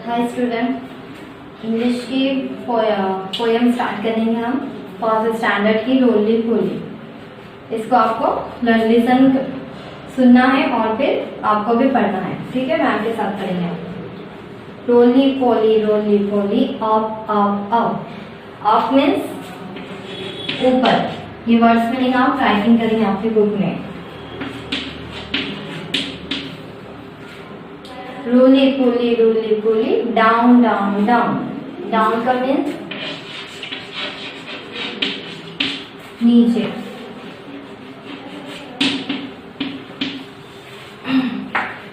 Hi student, English की poem start करेंगे हम फर्स्ट स्टैंडर्ड की रोली पोली। इसको आपको लिसन सुनना है और फिर आपको भी पढ़ना है, ठीक है। मैम के साथ पढ़ेंगे। Roly poly up up up. Up means ऊपर। ये वर्ड्स मीनिंग आप राइटिंग करेंगे आपकी बुक में। रोली poly down down down. Down का मीन्स नीचे।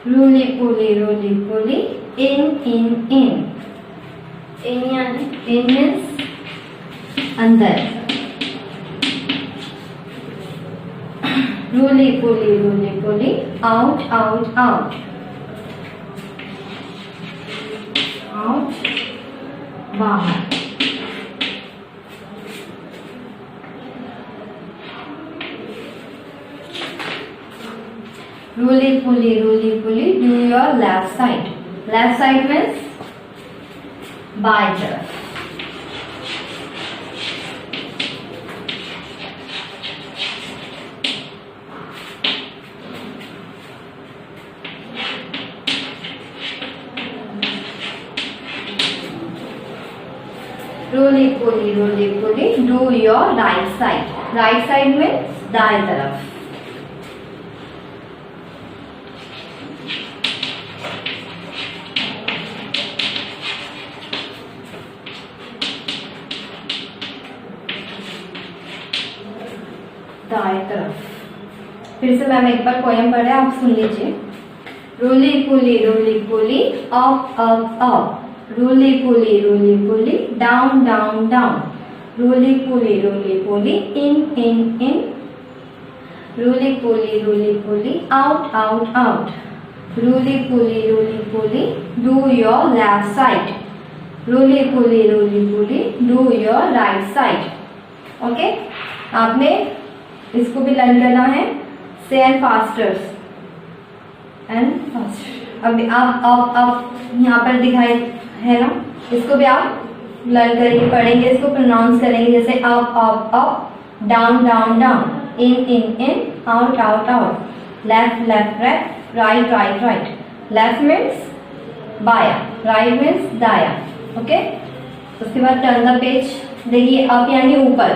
रोली पोली इन इन इन। इन यानी इन मीन्स अंदर। Roly poly out out out. Out बाहर। Roly poly do your left side. Left side means बाएं तरफ। Roly poly do your right side. Right side means दाएं तरफ। दाएं तरफ। फिर से मैम एक बार पोएम पढ़े, आप सुन लीजिए। Roly poly up up up. Roly poly down down down. Roly poly in in in. Roly poly out out out. Roly poly do your left side. Roly poly do your right side. Okay, आपने इसको भी learn करना है। से and faster and faster. अभी आप यहाँ पर दिखाई है ना, इसको भी आप लर्न करेंगे, पढ़ेंगे, इसको प्रोनाउंस करेंगे। जैसे up up up, down down down, in in in, out out out, left left left, right right right. Left means बाया, राइट मीन्स दाया। ओके, उसके बाद टर्न द पेज। देखिए अप यानी ऊपर,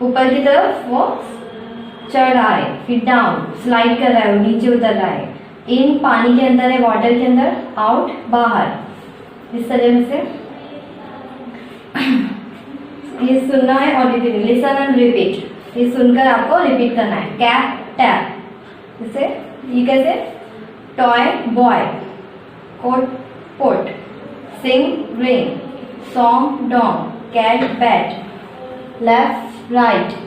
ऊपर की तरफ वो चढ़ रहा है। फिर डाउन स्लाइड कर रहा है, वो नीचे उतर रहा है। इन पानी के अंदर है, वाटर के अंदर। आउट बाहर। इस तरह से ये सुनना है और रिपीट। Listen and repeat. ये सुनकर आपको रिपीट करना है। Cap tap. जैसे ये कैसे, toy boy, coat pot, sing ring, song dong, cat bat, left right.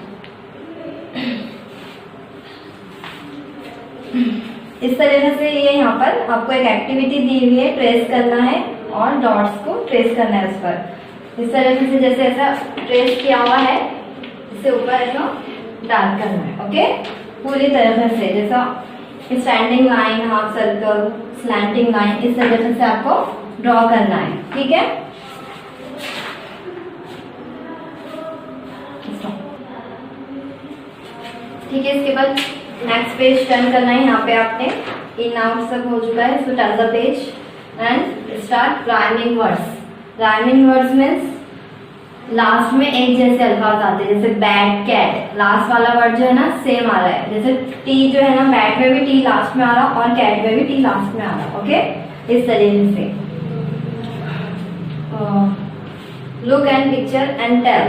इस तरह से ये यहाँ पर आपको एक एक्टिविटी दी हुई है, ट्रेस करना है और डॉट्स को ट्रेस करना है उस पर। इस तरह से जैसे ऐसा ट्रेस किया हुआ है, इससे ऊपर ऐसा डार्क करना है। ओके, पूरी तरह से जैसा standing line, half circle, slanting line, इस तरह से आपको ड्रॉ करना है। ठीक है, ठीक है। इसके बाद नेक्स्ट पेज टर्न करना है। यहाँ पे आपने इन आउट सब हो चुका है, सो turn the page and start rhyming words. Rhyming words means last में एक जैसे अल्फाज आते हैं। जैसे बैट कैट, लास्ट वाला वर्ड जो है ना सेम आ रहा है। जैसे टी जो है ना, बैट में भी टी लास्ट में आ रहा और कैट में भी टी लास्ट में आ रहा। ओके, इस तरीके से look and picture and tell.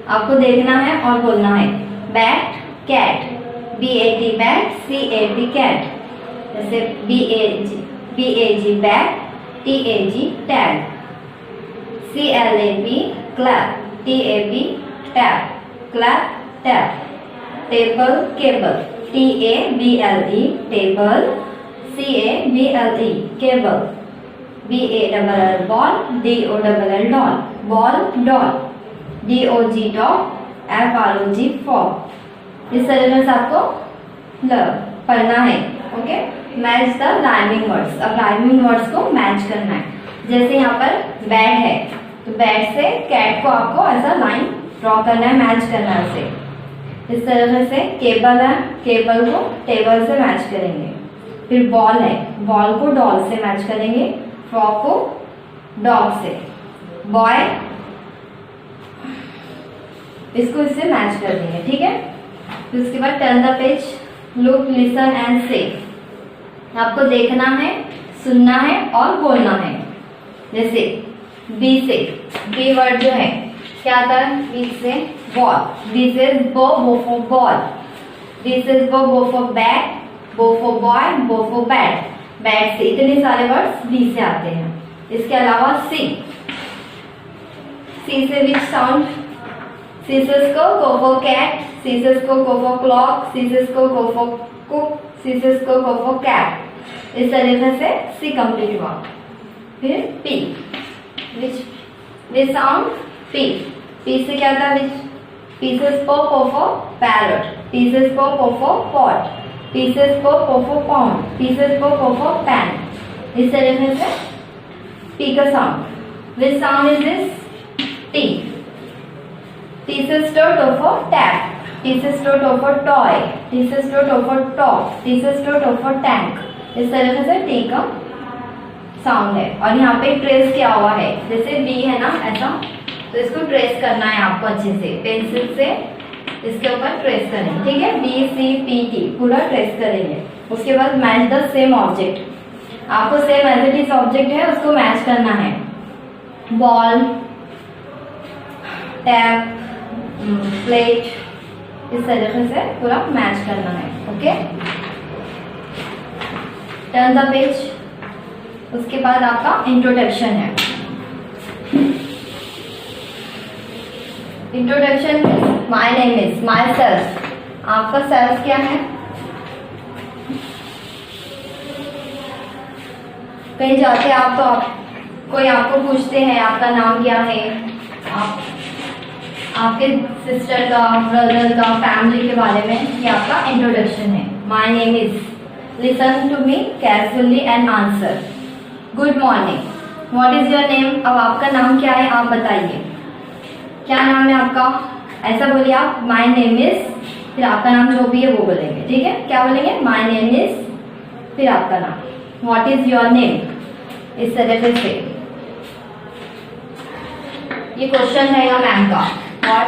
आपको देखना है और बोलना है। Bat cat, BAT bat, CAT cat. जैसे BAG bat, TAG tag, CLAP clap, TAP tap, clap tap. Table cable, TABLE table, CABLE cable. BALL ball, DOLL doll, ball doll. DOG dog, FROG fog. इस तरह से आपको पढ़ना है। Okay, match the rhyming words. अब rhyming words को match करना है। जैसे यहाँ पर बेड है तो बेड से कैट को आपको ऐसा लाइन ड्रॉ करना है, मैच करना है उसे। इस तरह से केबल है, केबल को टेबल से मैच करेंगे। फिर बॉल है, बॉल को डॉल से मैच करेंगे, फ्रॉक को डॉग से, बॉय इसको इससे मैच कर देंगे, ठीक है। फिर उसके बाद turn the page, look, listen and से। आपको देखना है, सुनना है और बोलना है। जैसे बी से, बी वर्ड जो है क्या आता है, बी से बॉल, बी से बो फॉर बॉल, बी से बो फॉर बैट, बो फॉर बॉय, बो फॉर बैट, बैट से। इतने सारे वर्ड्स बी से आते हैं। इसके अलावा सी, सी से विच साउंड, सीसस को गो फॉर कैट, सीसस को गो फॉर क्लॉक, सीसस को गो फॉर कुक, सीसस को गो फॉर कैट। इस तरीके से सी कंप्लीट हुआ। फिर पी, विच साउंड, पी, पी से क्या था, विच, पीसेस को फॉर पैरट, पीसेस को फॉर पॉट, पीसेस को फॉर पाउंड, पीसेस को फॉर पैन। इस तरीके से पी का sound. Which sound is this, T, T से स्टार्ट फॉर टैप, T से स्टार्ट फॉर टॉय, T से स्टार्ट फॉर टॉप, T से स्टार्ट फॉर टैंक। इस तरीके से टी का साउंड है। और यहाँ पे ट्रेस किया हुआ है, जैसे बी है ना ऐसा, तो इसको ट्रेस करना है आपको अच्छे से, पेंसिल से इसके ऊपर ट्रेस करेंगे, ठीक है। बी सी पी टी पूरा ट्रेस करेंगे। उसके बाद मैच द सेम ऑब्जेक्ट, आपको same as it is object है उसको मैच करना है। बॉल, टैप, प्लेट, इस तरीके से पूरा मैच करना है, ओके। Turn the page. उसके बाद आपका इंट्रोडक्शन है। Introduction means my name is, my self. आपका सेल्फ क्या है, कहीं जाते आप तो आप कोई आपको पूछते हैं आपका नाम क्या है, आप आपके सिस्टर का, ब्रदर का, फैमिली के बारे में, ये आपका इंट्रोडक्शन है। My name is, listen to me carefully and answer. Good morning, what is your name. अब आपका नाम क्या है आप बताइए, क्या नाम है आपका, ऐसा बोलिए आप, माय नेम इज, फिर आपका नाम जो भी है वो बोलेंगे, ठीक है। क्या बोलेंगे, माय नेम इज, फिर आपका नाम, व्हाट इज योर नेम, इस तरीके से। ये क्वेश्चन रहेगा मैम का, व्हाट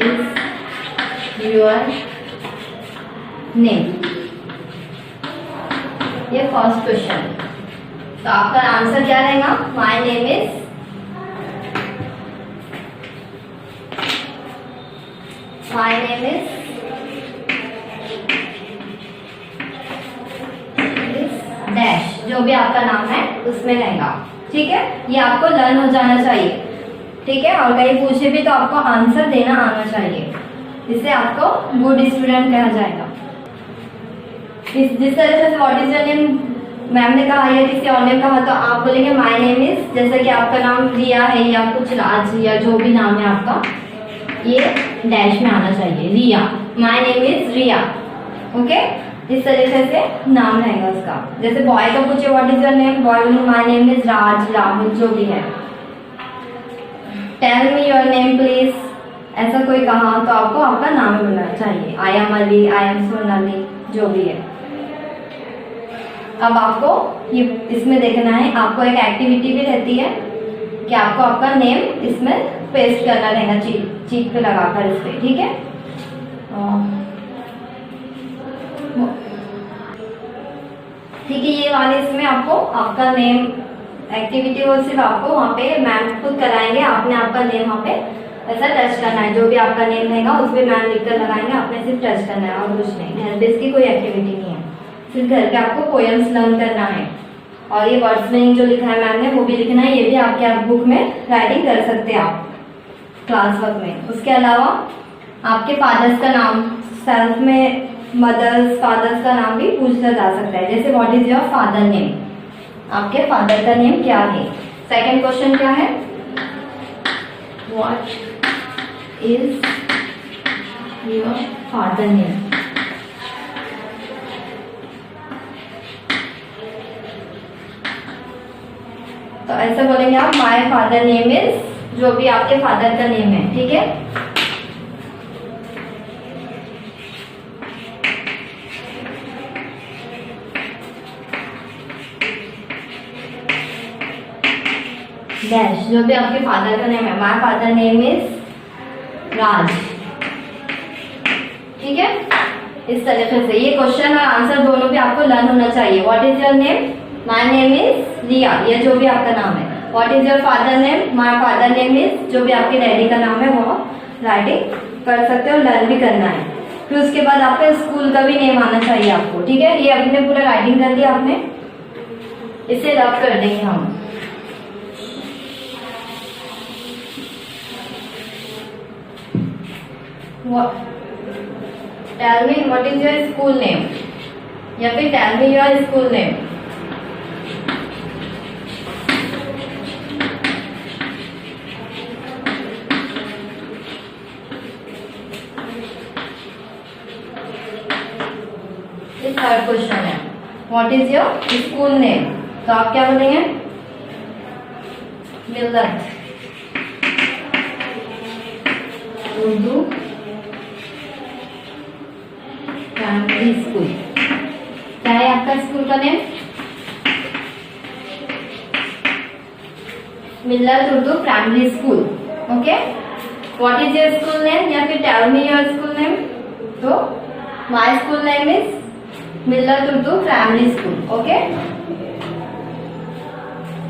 इज योर नेम, ये फर्स्ट क्वेश्चन। तो आपका आंसर क्या रहेगा, my name is, my name is dash, जो भी आपका नाम है उसमें रहेगा, ठीक है। ये आपको लर्न हो जाना चाहिए, ठीक है। और कहीं पूछे भी तो आपको आंसर देना आना चाहिए, इससे आपको गुड स्टूडेंट कहा जाएगा। जिस तरह से what is your name ma'am ने कहा या किसी और ने कहा तो आप बोलेंगे माय नेम इज, जैसे कि आपका नाम रिया है या कुछ राज या जो भी नाम है आपका, ये डैश में आना चाहिए, Riya, my name is Riya, okay. इस तरीके से नाम रहेगा उसका। जैसे बॉय का पूछे what is your name, boy बोलेंगे my name is Raj, Rahul, जो भी है। Tell me your name please, ऐसा कोई कहा तो आपको आपका नाम बोलना चाहिए, I am Ali, I am Sonali, जो भी है। अब आपको ये इसमें देखना है, आपको एक एक्टिविटी भी रहती है कि आपको आपका नेम इसमें पेस्ट करना रहेगा, चीट पे लगाकर इस पे, ठीक है। ठीक है, ये वाले इसमें आपको आपका नेम एक्टिविटी वो सिर्फ आपको वहाँ पे मैम खुद कराएंगे, आपने आपका नेम वहाँ पे ऐसा टच करना है, जो भी आपका नेम रहेगा उस पर मैम लिख कर लगाएंगे, आपने सिर्फ टच करना है और कुछ नहीं। घर पे इसकी कोई एक्टिविटी नहीं है, सिर्फ घर पे आपको पोएम्स लर्न करना है। और ये वर्ड्स मीनिंग जो लिखा है मैम ने वो भी लिखना है, ये भी आपके आप बुक में राइटिंग कर सकते हैं आप क्लास वर्क में। उसके अलावा आपके फादर्स का नाम, सेल्फ में मदर्स फादर्स का नाम भी पूछा जा सकता है, जैसे what is your father name, आपके फादर का नेम क्या है। सेकंड क्वेश्चन क्या है, what is your father name. करेंगे आप माय फादर नेम इज, जो भी आपके फादर का नेम है, ठीक है। डैश, जो भी आपके फादर का नेम है, माय फादर नेम इज राज, ठीक है। इस तरीके से ये क्वेश्चन और आंसर दोनों भी आपको लर्न होना चाहिए। What is your name, my name is Riya, ये जो भी आपका नाम है। What is your father name, my father name is, जो भी आपके डैडी का नाम है वो राइटिंग कर सकते हो, लर्न भी करना है। फिर उसके बाद आपका स्कूल का भी नेम आना चाहिए आपको, ठीक है। ये अपने पूरा राइटिंग कर लिया आपने, इसे रब कर देंगे हम। Tell me what is your school name, या फिर tell me your school name। ये थर्ड क्वेश्चन है, what is your school name, तो आप क्या बोलेंगे, मिल्लत उर्दू प्राइमरी स्कूल। क्या है आपका स्कूल का name, Millat Urdu primary school, okay. What is your school name, या फिर tell me your school name, तो my school name is Millat Urdu primary school, okay.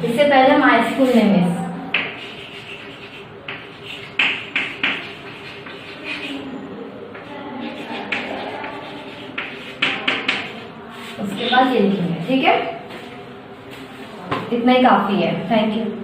इससे पहले माय स्कूल नेम इज, उसके बाद ये लिखेंगे, ठीक है। इतना ही काफी है, थैंक यू।